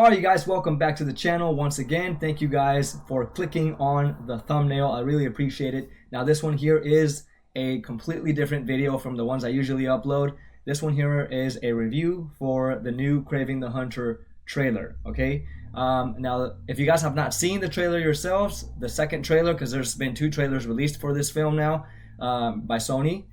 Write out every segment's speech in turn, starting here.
Alright, you guys, welcome back to the channel once again. Thank you guys for clicking on the thumbnail. I really appreciate it. Now this one here is a completely different video from the ones I usually upload. This one here is a review for the new Kraven the Hunter trailer, okay? Now, if you guys have not seen the trailer yourselves, the second trailer, because there's been two trailers released for this film now by Sony.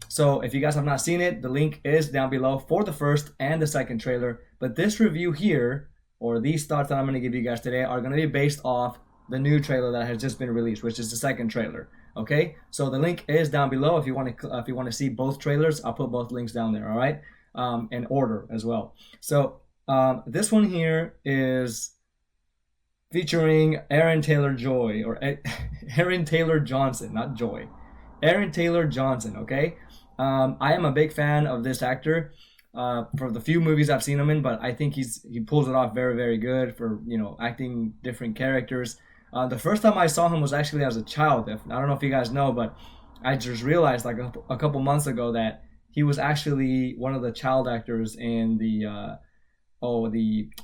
So if you guys have not seen it, the link is down below for the first and the second trailer. But this review here, or these thoughts that I'm going to give you guys today, are going to be based off the new trailer that has just been released, which is the second trailer. Okay, so the link is down below if you want to see both trailers. I'll put both links down there. All right, in order as well. So this one here is featuring Aaron Taylor Joy, or Aaron Taylor Johnson, not Joy. Aaron Taylor Johnson. Okay, I am a big fan of this actor. For the few movies I've seen him in, but I think he pulls it off very, very good for, you know, acting different characters. The first time I saw him was actually as a child. I don't know if you guys know, but I just realized like a couple months ago that he was actually one of the child actors in the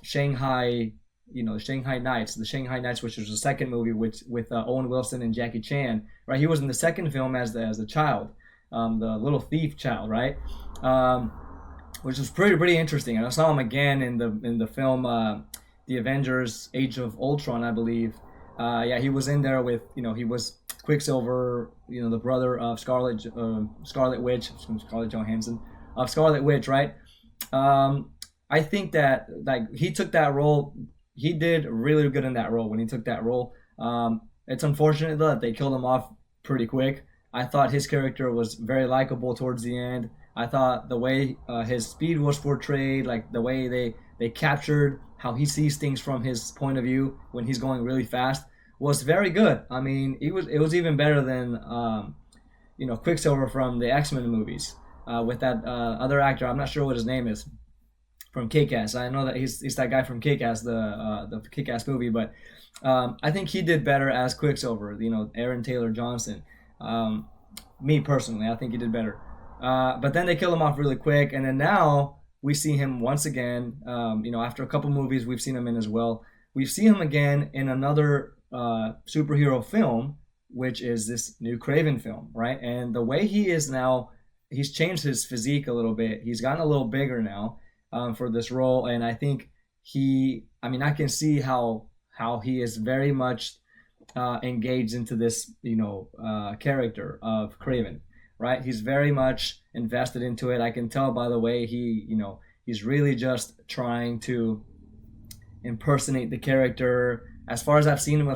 Shanghai, the Shanghai Nights, which was the second movie with Owen Wilson and Jackie Chan, right? He was in the second film as a child, the little thief child, right? Which was pretty interesting. And I saw him again in the film The Avengers: Age of Ultron, I believe. Yeah, he was in there with, he was Quicksilver, the brother of Scarlet Witch, from Scarlett Johansson, of Scarlet Witch, right? I think that like he took that role. He did really good in that role when he took that role. It's unfortunate though that they killed him off pretty quick. I thought his character was very likable towards the end. I thought the way his speed was portrayed, like the way they captured how he sees things from his point of view when he's going really fast, was very good. I mean, it was even better than Quicksilver from the X-Men movies with that other actor. I'm not sure what his name is, from Kick-Ass. I know that he's that guy from Kick-Ass, the Kick-Ass movie, but I think he did better as Quicksilver. Aaron Taylor Johnson. Me personally, I think he did better. But then they kill him off really quick, and then now we see him once again. After a couple movies we've seen him in as well, we see him again in another superhero film, which is this new Kraven film, right? And the way he is now, he's changed his physique a little bit. He's gotten a little bigger now for this role, and I think I can see how he is very much engaged into this, character of Kraven. Right, he's very much invested into it. I can tell by the way he's really just trying to impersonate the character. As far as I've seen him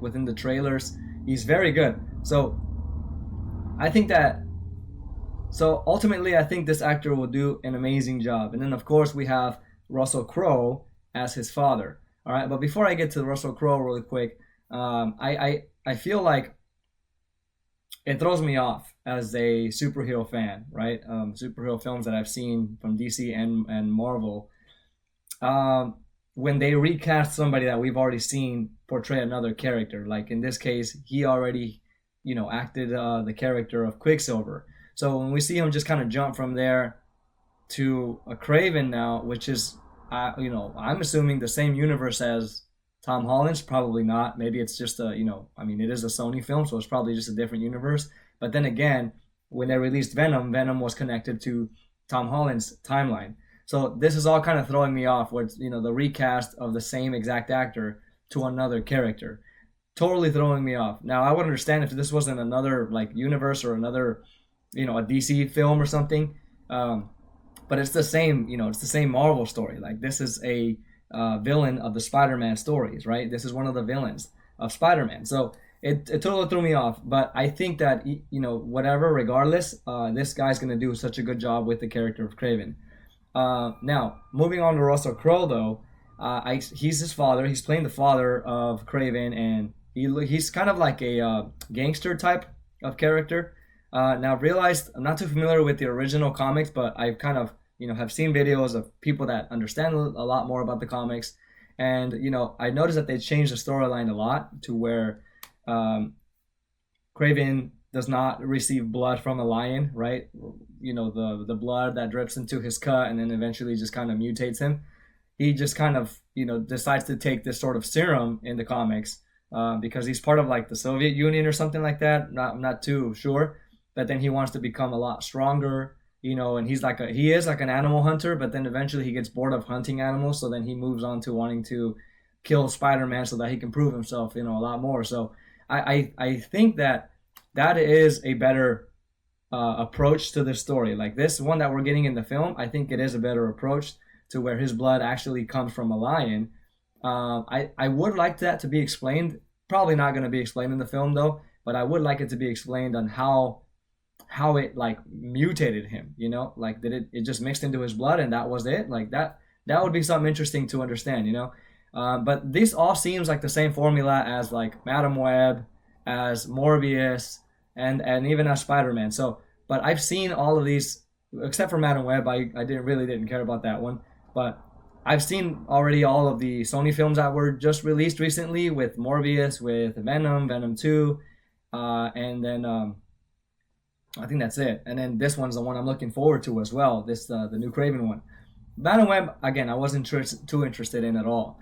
within the trailers, he's very good. So I think that. So ultimately, I think this actor will do an amazing job. And then of course we have Russell Crowe as his father. All right, but before I get to Russell Crowe really quick, I feel like it throws me off as a superhero fan, right? Superhero films that I've seen from DC and Marvel, when they recast somebody that we've already seen portray another character. Like in this case, he already, acted the character of Quicksilver. So when we see him just kind of jump from there to a Kraven now, which is, I'm assuming the same universe as Tom Holland's, probably not. Maybe it's just it is a Sony film, so it's probably just a different universe. But then again, when they released Venom was connected to Tom Holland's timeline. So this is all kind of throwing me off, where it's, the recast of the same exact actor to another character. Totally throwing me off. Now, I would understand if this wasn't another universe or another, a DC film or something. But it's the same, it's the same Marvel story. Like, this is a villain of the Spider-Man stories, right? This is one of the villains of Spider-Man. So it totally threw me off. But I think that, whatever, regardless, this guy's going to do such a good job with the character of Kraven. Now, moving on to Russell Crowe, though, he's his father. He's playing the father of Kraven, and he's kind of like a gangster type of character. Now, I've realized I'm not too familiar with the original comics, but I've kind of have seen videos of people that understand a lot more about the comics. And, I noticed that they changed the storyline a lot to where Kraven does not receive blood from a lion, right? The blood that drips into his cut and then eventually just kind of mutates him. he just kind of decides to take this sort of serum in the comics, because he's part of like the Soviet Union or something like that. I'm not too sure, but then he wants to become a lot stronger, and he is like an animal hunter, but then eventually he gets bored of hunting animals, so then he moves on to wanting to kill Spider-Man so that he can prove himself, a lot more. So I think that is a better approach to this story. Like this one that we're getting in the film, I think it is a better approach to where his blood actually comes from a lion. I would like that to be explained. Probably not going to be explained in the film though, but I would like it to be explained on how it like mutated him. Like did it just mixed into his blood and that was it? Like that would be something interesting to understand. But this all seems like the same formula as like Madam Web, as Morbius, and even as Spider-Man. So, but I've seen all of these except for Madam Web. I didn't care about that one, but I've seen already all of the Sony films that were just released recently with Morbius, with Venom, Venom 2, and then I think that's it. And then this one's the one I'm looking forward to as well. This the new Kraven one. Madam Web again, I wasn't too interested in at all.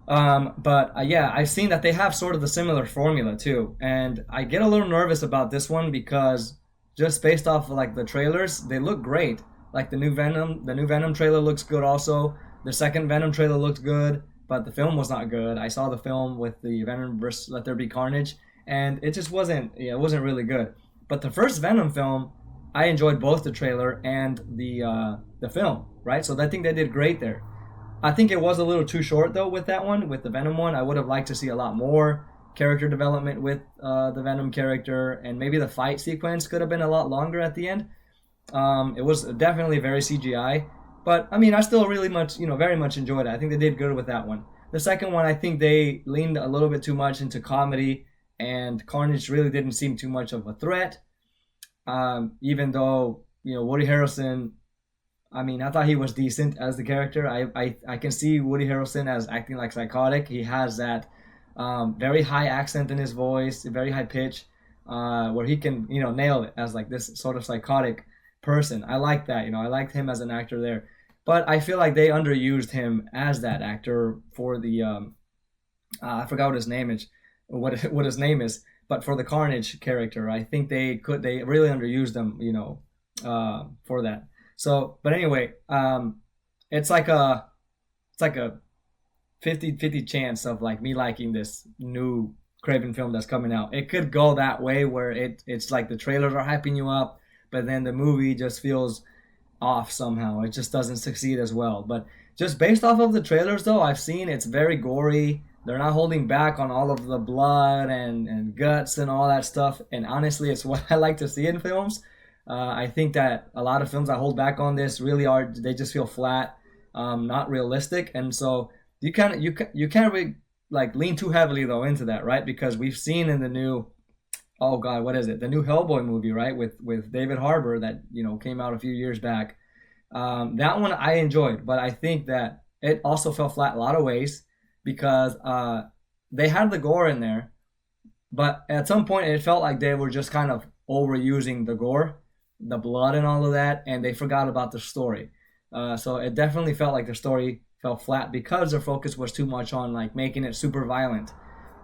But yeah, I've seen that they have sort of the similar formula too, and I get a little nervous about this one because just based off of like the trailers, they look great. Like the new Venom trailer looks good also. The second Venom trailer looked good, but the film was not good. I saw the film with the Venom vs. Let There Be Carnage, and it just wasn't. Yeah, it wasn't really good. But the first Venom film, I enjoyed both the trailer and the film. Right, so I think they did great there. I think it was a little too short though with that one, with the Venom one. I would have liked to see a lot more character development with the Venom character, and maybe the fight sequence could have been a lot longer at the end. It was definitely very CGI, but I mean, I still really much, very much enjoyed it. I think they did good with that one. The second one, I think they leaned a little bit too much into comedy, and Carnage really didn't seem too much of a threat. Even though Woody Harrelson, I mean, I thought he was decent as the character. I can see Woody Harrelson as acting like psychotic. He has that very high accent in his voice, very high pitch, where he can nail it as like this sort of psychotic person. I like that. I liked him as an actor there, but I feel like they underused him as that actor for the I forgot what his name is, what his name is, but for the Carnage character, I think they really underused him, for that. So, but anyway, it's like a 50-50 chance of like me liking this new Kraven film that's coming out. It could go that way where it's like the trailers are hyping you up, but then the movie just feels off somehow. It just doesn't succeed as well. But just based off of the trailers though, I've seen it's very gory. They're not holding back on all of the blood and guts and all that stuff. And honestly, it's what I like to see in films. I think that a lot of films that hold back on this really they just feel flat, not realistic. And so you can't really like lean too heavily though into that, right? Because we've seen in the new, oh god, what is it? The new Hellboy movie, right? With David Harbour that came out a few years back. That one I enjoyed, but I think that it also fell flat a lot of ways because they had the gore in there, but at some point it felt like they were just kind of overusing the gore, the blood and all of that, and they forgot about the story. So it definitely felt like the story fell flat because their focus was too much on like making it super violent.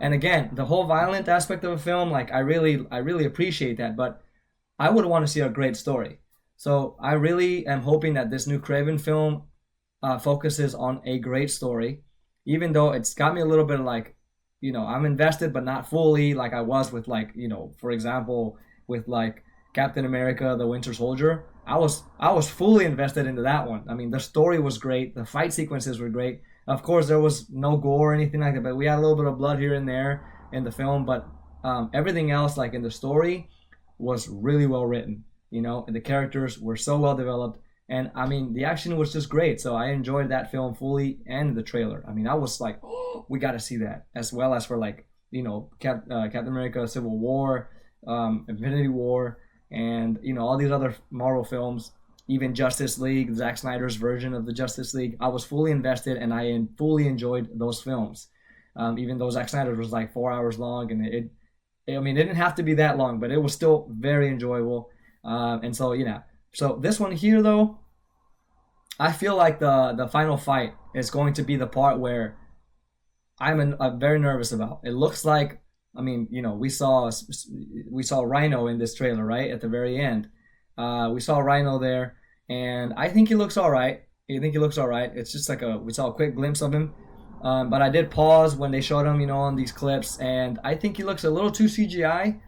And again, the whole violent aspect of a film, like I really appreciate that, but I would want to see a great story. So I really am hoping that this new Kraven film focuses on a great story, even though it's got me a little bit like, I'm invested, but not fully like I was with like, for example, with like Captain America, the Winter Soldier. I was fully invested into that one. I mean, the story was great. The fight sequences were great. Of course, there was no gore or anything like that, but we had a little bit of blood here and there in the film. But everything else, like in the story, was really well written. And the characters were so well developed. And I mean, the action was just great. So I enjoyed that film fully and the trailer. I mean, I was like, oh, we got to see that. As well as for like, Captain America, Civil War, Infinity War, and all these other Marvel films, even Justice League, Zack Snyder's version of the Justice League. I was fully invested and I fully enjoyed those films. Even though Zack Snyder was like 4 hours long, and it didn't have to be that long, but it was still very enjoyable. And so so this one here though, I feel like the final fight is going to be the part where I'm very nervous about. It looks like, I mean, we saw Rhino in this trailer, right at the very end. We saw Rhino there, and I think he looks all right. I think he looks all right. It's just like we saw a quick glimpse of him, but I did pause when they showed him, on these clips, and I think he looks a little too CGI.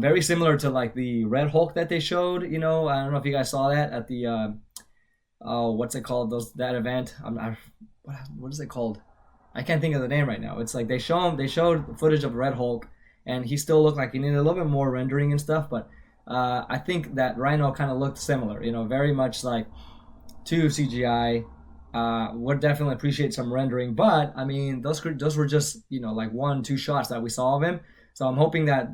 Very similar to like the Red Hulk that they showed. I don't know if you guys saw that at the oh, what's it called? That event. What is it called? I can't think of the name right now. It's like they showed footage of Red Hulk, and he still looked like he needed a little bit more rendering and stuff. But I think that Rhino kind of looked similar. Very much like to CGI. Would definitely appreciate some rendering, but I mean those were just like 1-2 shots that we saw of him. So I'm hoping that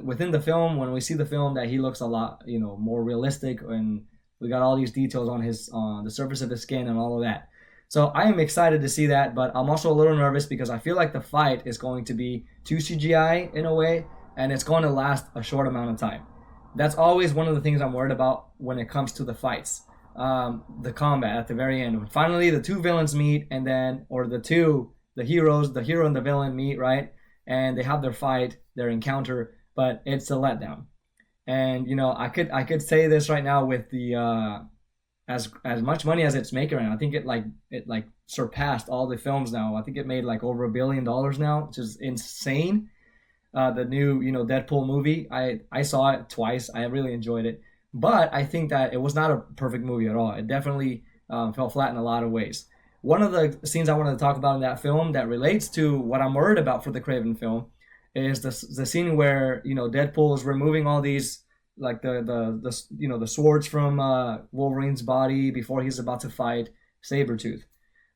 within the film, when we see the film, that he looks a lot more realistic, and we got all these details on his on the surface of his skin and all of that. So I am excited to see that, but I'm also a little nervous because I feel like the fight is going to be too CGI in a way, and it's going to last a short amount of time. That's always one of the things I'm worried about when it comes to the fights. The combat at the very end, when finally the two villains meet, and then, or the heroes, the hero and the villain meet, right? And they have their fight, their encounter, but it's a letdown. And I could say this right now with the as much money as it's making right now. I think it surpassed all the films now. I think it made like over $1 billion now, which is insane. The new Deadpool movie. I saw it twice. I really enjoyed it, but I think that it was not a perfect movie at all. It definitely fell flat in a lot of ways. One of the scenes I wanted to talk about in that film that relates to what I'm worried about for the Kraven film is the scene where Deadpool is removing all these, like the swords from Wolverine's body before he's about to fight Sabretooth,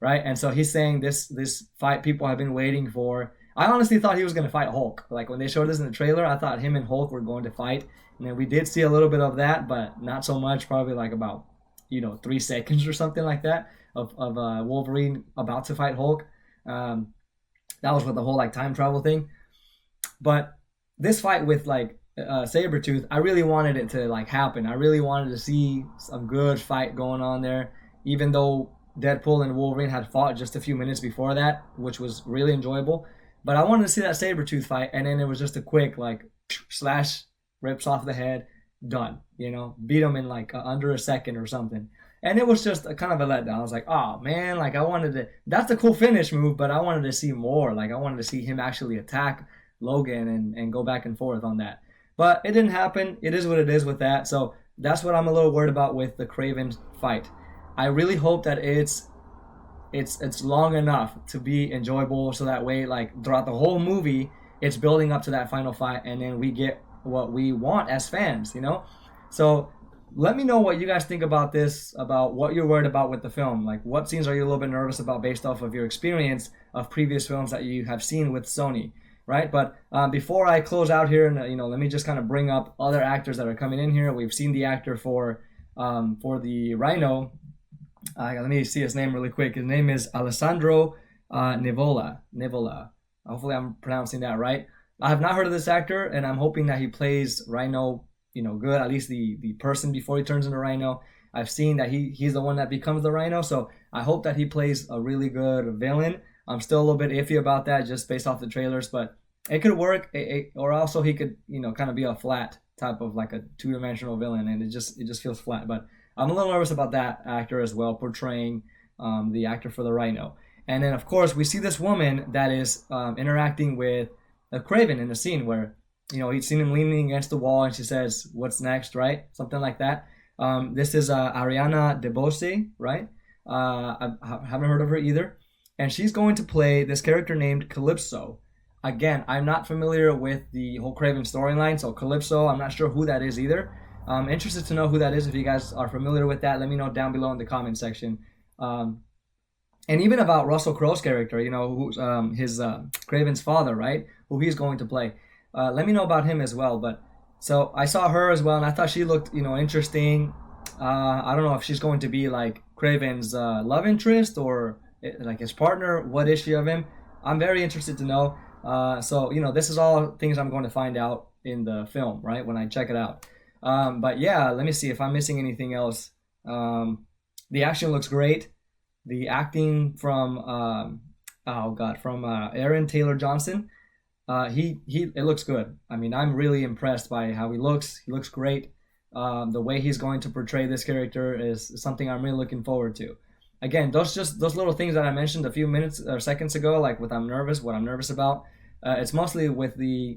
right? And so he's saying this fight people have been waiting for. I honestly thought he was going to fight Hulk. Like when they showed this in the trailer, I thought him and Hulk were going to fight, and then we did see a little bit of that, but not so much. Probably like about 3 seconds or something like that of Wolverine about to fight Hulk. That was with the whole like time travel thing. But this fight with like Sabretooth, I really wanted it to like happen. I really wanted to see some good fight going on there, even though Deadpool and Wolverine had fought just a few minutes before that, which was really enjoyable. But I wanted to see that Sabretooth fight, and then it was just a quick like slash, rips off the head, done. Beat him in like under a second or something. And it was just a kind of a letdown. I was like, oh man, like I wanted to. That's a cool finish move, but I wanted to see more. Like I wanted to see him actually attack Logan and go back and forth on that. But it didn't happen. It is what it is with that. So that's what I'm a little worried about with the Kraven fight. I really hope that it's long enough to be enjoyable, so that way, like throughout the whole movie, it's building up to that final fight, and then we get what we want as fans. So let me know what you guys think about this, about what you're worried about with the film. Like, what scenes are you a little bit nervous about based off of your experience of previous films that you have seen with Sony, right? But before I close out here, and let me just kind of bring up other actors that are coming in here. We've seen the actor for the Rhino. Let me see his name really quick. His name is Alessandro Nivola. Hopefully I'm pronouncing that right. I have not heard of this actor, and I'm hoping that he plays Rhino good, at least the person before he turns into Rhino. I've seen that he's the one that becomes the Rhino, so I hope that he plays a really good villain. I'm still a little bit iffy about that just based off the trailers, but it could work. Or also he could, kind of be a flat type of like a two-dimensional villain, and it just feels flat. But I'm a little nervous about that actor as well, portraying the actor for the Rhino. And then, of course, we see this woman that is interacting with a Kraven in a scene where he's seen him leaning against the wall, and she says, "What's next?" Right? Something like that. This is Ariana DeBose, right? I haven't heard of her either. And she's going to play this character named Calypso. Again, I'm not familiar with the whole Kraven storyline, so Calypso, I'm not sure who that is either. I'm interested to know who that is. If you guys are familiar with that, let me know down below in the comment section. And even about Russell Crowe's character, who's his Kraven's father, right? Who he's going to play. Let me know about him as well. But so I saw her as well, and I thought she looked, interesting. I don't know if she's going to be like Kraven's love interest or like his partner. What is she of him? I'm very interested to know. So this is all things I'm going to find out in the film, right? When I check it out. But yeah, let me see if I'm missing anything else. The action looks great. The acting from Aaron Taylor Johnson, it looks good. I mean, I'm really impressed by how he looks. He looks great. The way he's going to portray this character is something I'm really looking forward to. Again, those little things that I mentioned a few minutes or seconds ago, like what I'm nervous about. It's mostly with the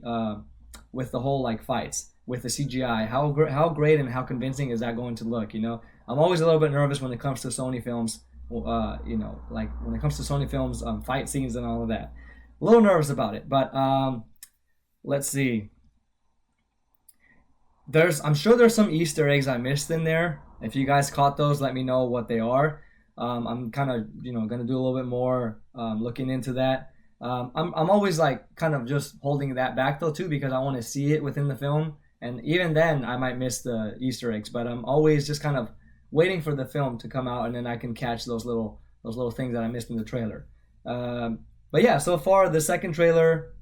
whole like fights, with the CGI. How great and how convincing is that going to look? You know, I'm always a little bit nervous when it comes to Sony films. You know, like when it comes to Sony films, fight scenes and all of that. A little nervous about it, but let's see. I'm sure there's some Easter eggs I missed in there. If you guys caught those, let me know what they are. I'm kind of, you know, gonna do a little bit more looking into that. I'm always like kind of just holding that back though too, because I want to see it within the film, and even then I might miss the Easter eggs. But I'm always just kind of waiting for the film to come out, and then I can catch those little things that I missed in the trailer. But yeah, so far the second trailer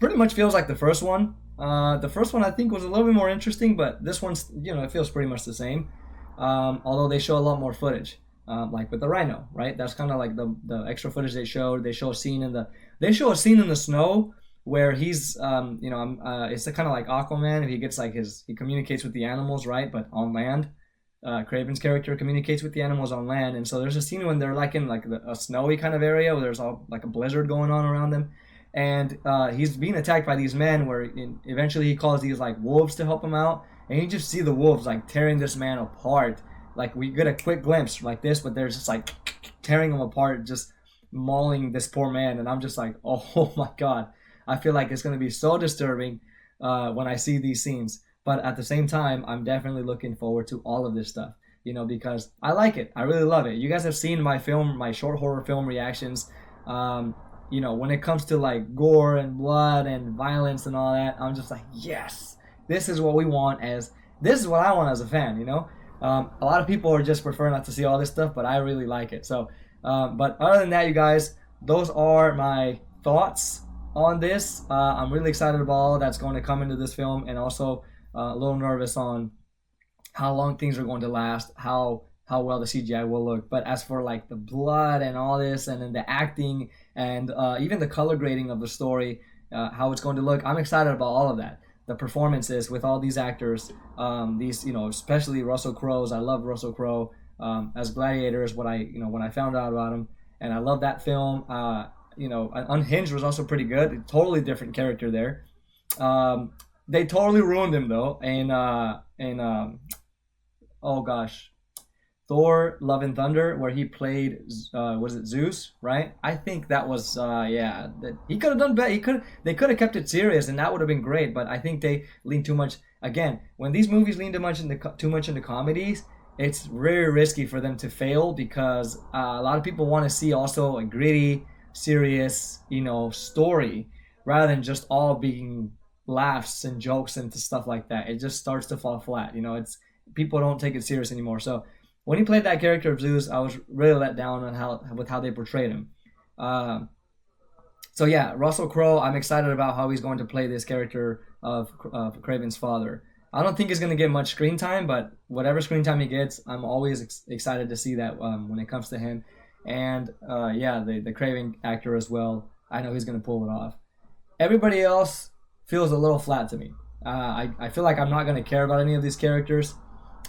pretty much feels like the first one. The first one I think was a little bit more interesting, but this one's, you know, it feels pretty much the same. Although they show a lot more footage, like with the rhino, right? That's kind of like the extra footage they showed. They show a scene in the snow where he's, you know, it's kind of like Aquaman. He gets like he communicates with the animals, right? But on land. Kraven's character communicates with the animals on land, and so there's a scene when they're like in like a snowy kind of area where there's all like a blizzard going on around them, and he's being attacked by these men. Where eventually he calls these like wolves to help him out, and you just see the wolves like tearing this man apart. Like we get a quick glimpse like this, but they're just like tearing him apart, just mauling this poor man, and I'm just like, oh my god, I feel like it's gonna be so disturbing when I see these scenes. But at the same time, I'm definitely looking forward to all of this stuff, you know, because I like it. I really love it. You guys have seen my short horror film reactions. You know, when it comes to like gore and blood and violence and all that, I'm just like, yes, this is what I want as a fan, you know. A lot of people are just prefer not to see all this stuff, but I really like it. So, but other than that, you guys, those are my thoughts on this. I'm really excited about all that's going to come into this film, and also a little nervous on how long things are going to last, how well the CGI will look. But as for like the blood and all this, and then the acting and even the color grading of the story, how it's going to look, I'm excited about all of that. The performances with all these actors, these, you know, especially Russell Crowe's. I love Russell Crowe as Gladiator is what when I found out about him, and I love that film. You know, Unhinged was also pretty good. Totally different character there. They totally ruined him though, oh gosh, Thor: Love and Thunder, where he played was it Zeus, right? I think that was that he could have done better. They could have kept it serious, and that would have been great. But I think they lean too much. Again, when these movies lean too much into comedies, it's very risky for them to fail, because a lot of people want to see also a gritty, serious, you know, story, rather than just all being laughs and jokes and stuff like that. It just starts to fall flat. You know, people don't take it serious anymore. So when he played that character of Zeus, I was really let down on how they portrayed him. So yeah, Russell Crowe, I'm excited about how he's going to play this character of Kraven's father. I don't think he's going to get much screen time, but whatever screen time he gets, I'm always excited to see that when it comes to him. And yeah, the Kraven actor as well. I know he's going to pull it off. Everybody else feels a little flat to me. I feel like I'm not going to care about any of these characters.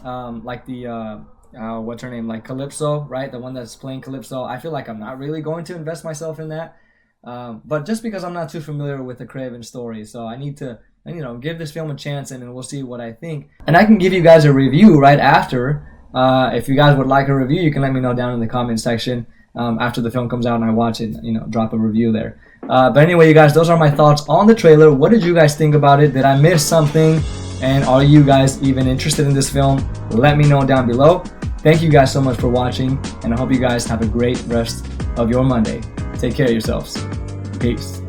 Like the, what's her name? Like Calypso, right? The one that's playing Calypso. I feel like I'm not really going to invest myself in that. But just because I'm not too familiar with the Kraven story. So I need to, you know, give this film a chance, and then we'll see what I think. And I can give you guys a review right after. If you guys would like a review, you can let me know down in the comment section. After the film comes out and I watch it, you know, drop a review there. But anyway, you guys, those are my thoughts on the trailer. What did you guys think about it? Did I miss something? And are you guys even interested in this film? Let me know down below. Thank you guys so much for watching, and I hope you guys have a great rest of your Monday. Take care of yourselves. Peace.